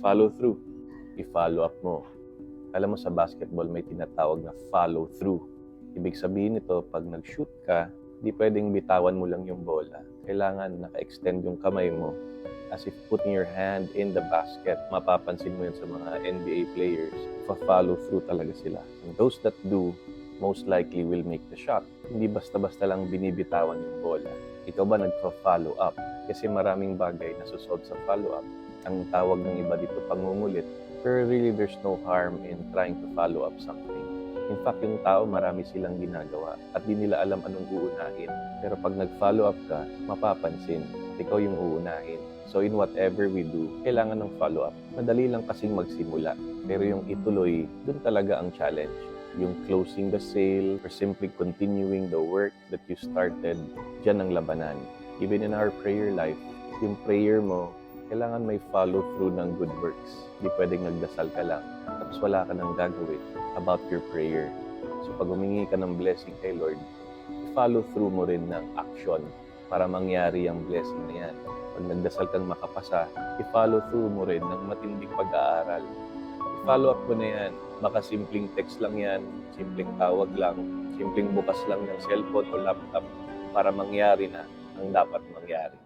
follow through. I-follow up mo. Alam mo sa basketball may tinatawag na follow through. Ibig sabihin nito, pag nag-shoot ka, di pwedeng bitawan mo lang yung bola. Kailangan naka-extend yung kamay mo as if putting your hand in the basket. Mapapansin mo yan sa mga NBA players. Follow through talaga sila. And those that do, most likely will make the shot. Hindi basta-basta lang binibitawan yung bola. Ikaw ba nagpa-follow up? Kasi maraming bagay na susolve sa follow up. Ang tawag ng iba dito, pangungulit. Pero really, there's no harm in trying to follow up something. In fact, yung tao, marami silang ginagawa at di nila alam anong uunahin. Pero pag nag-follow up ka, mapapansin at ikaw yung uunahin. So in whatever we do, kailangan ng follow up. Madali lang kasing magsimula. Pero yung ituloy, dun talaga ang challenge. Yung closing the sale or simply continuing the work that you started, dyan ang labanan. Even in our prayer life, yung prayer mo, kailangan may follow through ng good works. Hindi pwedeng nagdasal ka lang, tapos wala ka nang gagawin about your prayer. So pag humingi ka ng blessing kay Lord, follow through mo rin ng action para mangyari ang blessing na yan. Pag nagdasal kang makapasa, i-follow through mo rin ng matinding pag-aaral. I-follow up mo na yan. Baka simpleng text lang yan, simpleng tawag lang, simpleng bukas lang ng cellphone o laptop para mangyari na ang dapat mangyari.